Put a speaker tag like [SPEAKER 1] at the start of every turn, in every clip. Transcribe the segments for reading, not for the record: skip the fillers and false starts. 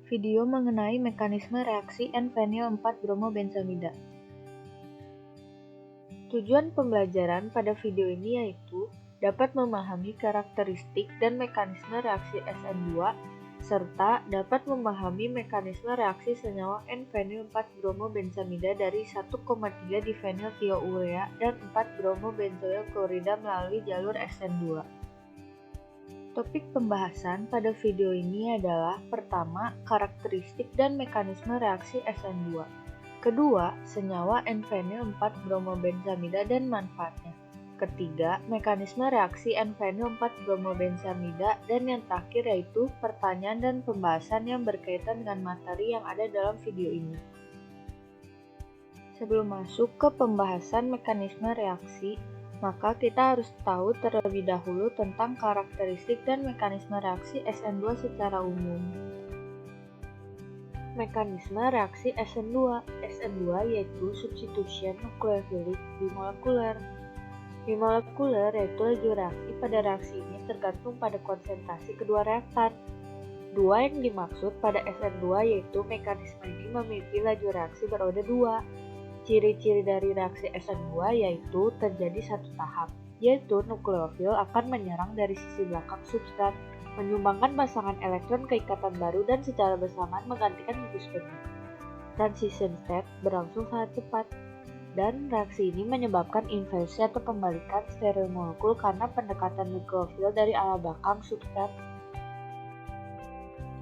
[SPEAKER 1] video mengenai mekanisme reaksi N-fenyl 4-bromobensamida. Tujuan pembelajaran pada video ini yaitu dapat memahami karakteristik dan mekanisme reaksi SN2, serta dapat memahami mekanisme reaksi senyawa N-fenyl 4-bromobensamida dari 1,3 difenyltiourea dan 4-bromobenzoil klorida melalui jalur SN2. Topik pembahasan pada video ini adalah pertama, karakteristik dan mekanisme reaksi SN2. Kedua, senyawa N-fenyl 4-bromobensamida dan manfaatnya. Ketiga, mekanisme reaksi N-fenyl 4-bromobensamida, dan yang terakhir yaitu pertanyaan dan pembahasan yang berkaitan dengan materi yang ada dalam video ini. Sebelum masuk ke pembahasan mekanisme reaksi, maka kita harus tahu terlebih dahulu tentang karakteristik dan mekanisme reaksi SN2 secara umum. Mekanisme reaksi SN2. SN2 yaitu substitution nukleofilik bimolekuler. Bimolekuler yaitu laju reaksi. Pada reaksi ini tergantung pada konsentrasi kedua reaktan. Dua yang dimaksud pada SN2 yaitu mekanisme ini memiliki laju reaksi beroda 2. Ciri-ciri dari reaksi SN2 yaitu terjadi satu tahap, yaitu nukleofil akan menyerang dari sisi belakang substrat, menyumbangkan pasangan elektron ke ikatan baru dan secara bersamaan menggantikan gugus pergi. Transition state berlangsung sangat cepat, dan reaksi ini menyebabkan inversi atau pembalikan steril molekul karena pendekatan nukleofil dari arah belakang substrat.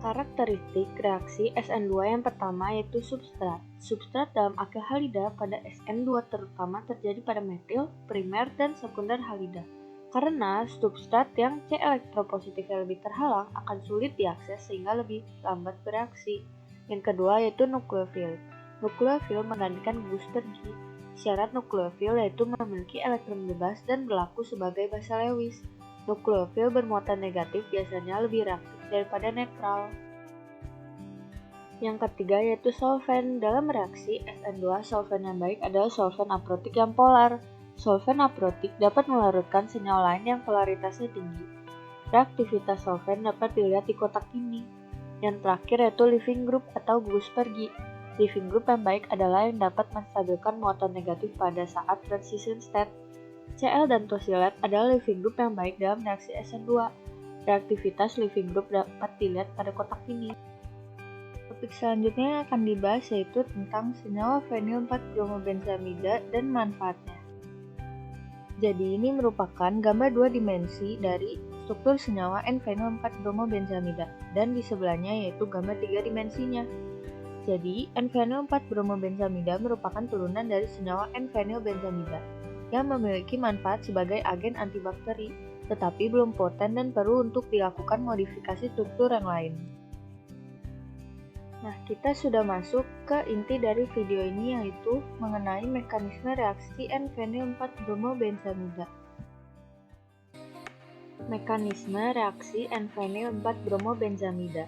[SPEAKER 1] Karakteristik reaksi SN2 yang pertama yaitu substrat. Substrat dalam akhir halida pada SN2 terutama terjadi pada metil, primer, dan sekunder halida. Karena substrat yang C elektropositifnya lebih terhalang akan sulit diakses sehingga lebih lambat bereaksi. Yang kedua yaitu nukleofil. Nukleofil menggantikan gugus pergi. Syarat nukleofil yaitu memiliki elektron bebas dan berlaku sebagai basa Lewis. Nukleofil bermuatan negatif biasanya lebih reaktif daripada netral. Yang ketiga yaitu solven. Dalam reaksi SN2, solven yang baik adalah solven aprotik yang polar. Solven aprotik dapat melarutkan senyawa lain yang polaritasnya tinggi. Reaktivitas solven dapat dilihat di kotak ini. Yang terakhir yaitu leaving group atau gugus pergi. Leaving group yang baik adalah yang dapat menstabilkan muatan negatif pada saat transition state. Cl dan tosilet adalah leaving group yang baik dalam reaksi SN2. Reaktivitas leaving group dapat dilihat pada kotak ini. Topik selanjutnya yang akan dibahas yaitu tentang senyawa fenyl 4-bromobensamida dan manfaatnya. Jadi ini merupakan gambar dua dimensi dari struktur senyawa N-fenyl 4-bromobensamida dan di sebelahnya yaitu gambar tiga dimensinya. Jadi N-fenyl 4-bromobensamida merupakan turunan dari senyawa N-fenylbensamida yang memiliki manfaat sebagai agen antibakteri, tetapi belum poten dan perlu untuk dilakukan modifikasi struktur yang lain. Nah, kita sudah masuk ke inti dari video ini yaitu mengenai mekanisme reaksi N-fenyl 4-bromobensamida. Mekanisme reaksi N-fenyl 4-bromobensamida.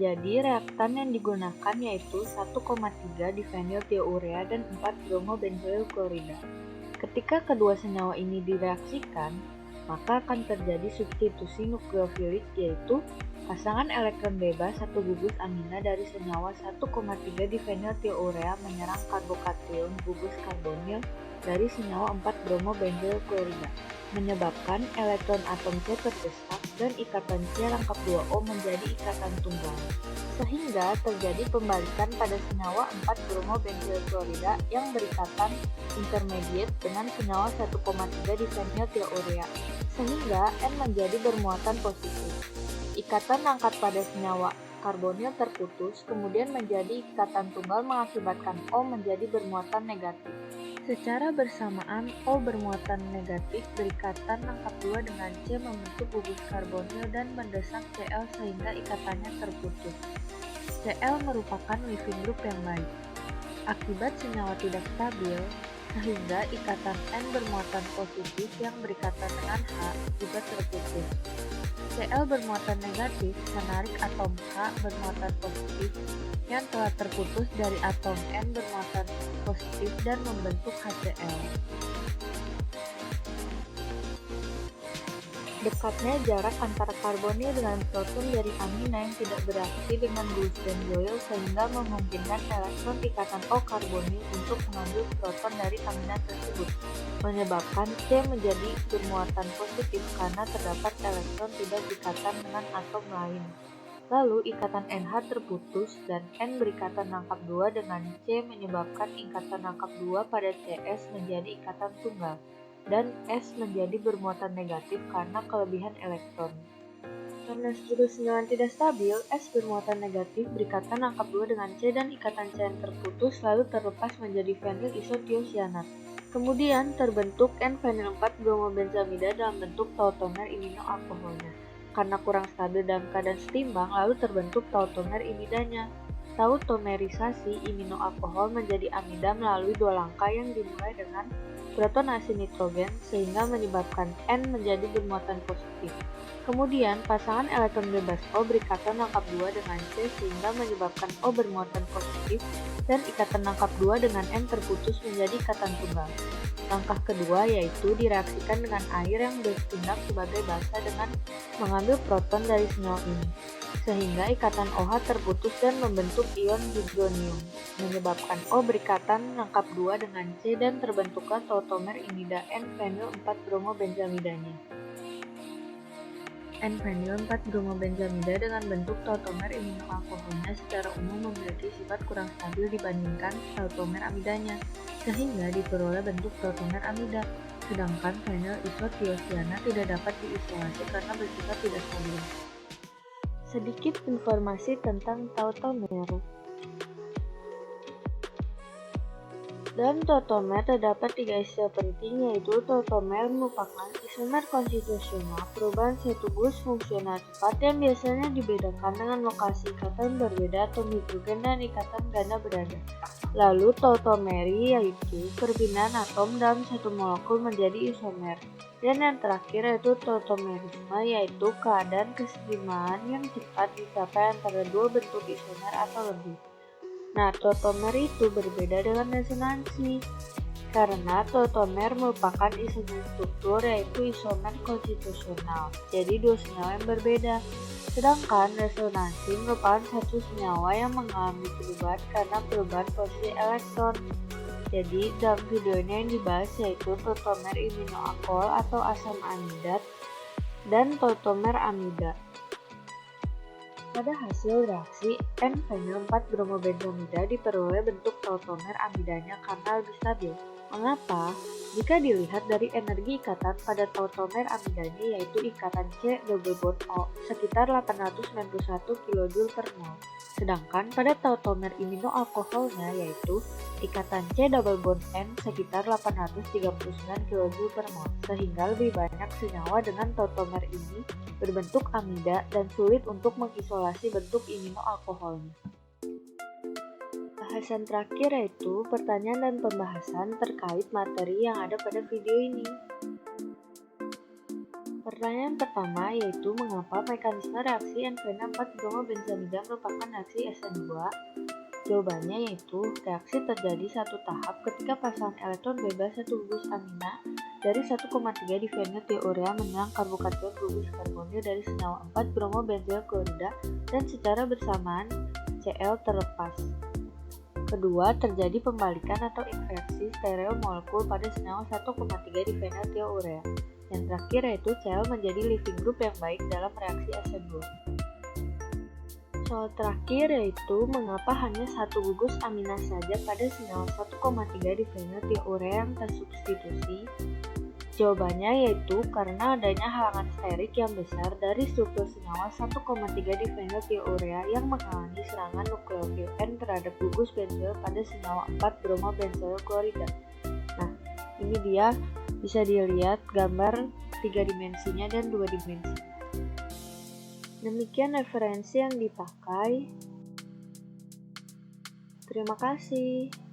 [SPEAKER 1] Jadi, reaktan yang digunakan yaitu 1,3 difenyltiourea dan 4-bromobenzoil klorida. Ketika kedua senyawa ini direaksikan, maka akan terjadi substitusi nukleofilik yaitu pasangan elektron bebas satu gugus amina dari senyawa 1,3 difenyltiourea menyerang karbokation gugus karbonil dari senyawa 4-bromobenzoil klorida, menyebabkan elektron atom C terdesak dan ikatan C rangkap 2O menjadi ikatan tunggal, sehingga terjadi pembalikan pada senyawa 4-bromobenzoil klorida yang berikatan intermediate dengan senyawa 1,3 difenyltiourea, sehingga N menjadi bermuatan positif. Ikatan rangkat pada senyawa karbonil terputus, kemudian menjadi ikatan tunggal mengakibatkan O menjadi bermuatan negatif. Secara bersamaan, O bermuatan negatif berikatan rangkap 2 dengan C membentuk gugus karbonil dan mendesak Cl sehingga ikatannya terputus. Cl merupakan leaving group yang baik. Akibat senyawa tidak stabil, sehingga ikatan N bermuatan positif yang berikatan dengan H juga terputus. Cl bermuatan negatif menarik atom H bermuatan positif yang telah terputus dari atom N bermuatan positif dan membentuk HCl. Dekatnya jarak antara karbonil dengan proton dari amina yang tidak bereaksi dengan gugus benzoil sehingga memungkinkan elektron ikatan O karbonil untuk mengambil proton dari amina tersebut, menyebabkan C menjadi bermuatan positif karena terdapat elektron tidak ikatan dengan atom lain. Lalu ikatan NH terputus dan N berikatan rangkap 2 dengan C menyebabkan ikatan rangkap 2 pada CS menjadi ikatan tunggal, dan S menjadi bermuatan negatif karena kelebihan elektron. Karena struktur senyawa tidak stabil, S bermuatan negatif berikatan rangkap 2 dengan C dan ikatan C yang terputus lalu terlepas menjadi fenyl isotiosianat. Kemudian terbentuk N-fenyl 4-bromobenzamida dalam bentuk tautomer iminoalkoholnya. Karena kurang stabil dalam keadaan setimbang, lalu terbentuk tautomer imidanya. Tautomerisasi iminoalkohol menjadi amida melalui dua langkah yang dimulai dengan protonasi nitrogen sehingga menyebabkan N menjadi bermuatan positif. Kemudian pasangan elektron bebas O berikatan rangkap 2 dengan C sehingga menyebabkan O bermuatan positif dan ikatan rangkap 2 dengan N terputus menjadi ikatan tunggal. Langkah kedua yaitu direaksikan dengan air yang bertindak sebagai basa dengan mengambil proton dari senyawa ini, sehingga ikatan OH terputus dan membentuk ion hidronium, menyebabkan O berikatan rangkap 2 dengan C dan terbentuklah tautomer imida N-fenyl 4-bromobenzamidanya. N-fenyl 4-bromobenzamida dengan bentuk tautomer iminoalkoholnya secara umum memiliki sifat kurang stabil dibandingkan tautomer amidanya, sehingga diperoleh bentuk tautomer amida, sedangkan fenyl isotiosianat tidak dapat diisolasi karena bersifat tidak stabil. Sedikit informasi tentang tautomer. Dalam tautomer terdapat 3 istilah penting, yaitu tautomer merupakan isomer konstitusional perubahan satu gugus fungsional cepat yang biasanya dibedakan dengan lokasi ikatan berbeda atom hidrogen dan ikatan ganda berada. Lalu tautomeri yaitu perpindahan atom dalam satu molekul menjadi isomer. Dan yang terakhir yaitu tautomerisme, yaitu keadaan keseimbangan yang cepat dicapai antara dua bentuk isomer atau lebih. Nah, tautomer itu berbeda dengan resonansi, karena tautomer merupakan isomer struktur yaitu isomer konstitusional, jadi dua senyawa yang berbeda. Sedangkan resonansi merupakan satu senyawa yang mengalami perubahan karena perubahan posisi elektron. Jadi, dalam video ini yang dibahas yaitu tautomer iminoalkohol atau asam amidat dan tautomer amida. Pada hasil reaksi, N-fenyl 4-bromobenzamida diperoleh bentuk tautomer amidanya karena lebih stabil. Mengapa? Jika dilihat dari energi ikatan pada tautomer amidanya yaitu ikatan C double bond O sekitar 891 kJ per mol. Sedangkan pada tautomer iminoalkoholnya yaitu ikatan C double bond N sekitar 839 kJ per mol, sehingga lebih banyak senyawa dengan tautomer ini berbentuk amida dan sulit untuk mengisolasi bentuk iminoalkoholnya. Bahasan terakhir yaitu pertanyaan dan pembahasan terkait materi yang ada pada video ini. Pertanyaan pertama yaitu mengapa mekanisme reaksi N-fenyl 4-bromobenzamida merupakan reaksi SN2? Jawabannya yaitu reaksi terjadi satu tahap ketika pasangan elektron bebas satu gugus amina dari 1,3 difeniltiourea menyerang karbokation gugus karbonil dari senyawa 4-bromobenzoil klorida dan secara bersamaan Cl terlepas. Kedua, terjadi pembalikan atau inversi stereo molekul pada senyawa 1,3 difeniltiourea. Yang terakhir yaitu Cl menjadi leaving group yang baik dalam reaksi SN2. Soal terakhir yaitu mengapa hanya satu gugus amina saja pada senyawa 1,3 difeniltiourea yang tersubstitusi? Jawabannya yaitu karena adanya halangan sterik yang besar dari struktur senyawa 1,3 difeniltiourea yang menghalangi serangan nukleofil N terhadap gugus benzoil pada senyawa 4-bromobenzoil klorida. Nah, ini dia bisa dilihat gambar 3 dimensinya dan 2 dimensi. Demikian referensi yang dipakai. Terima kasih.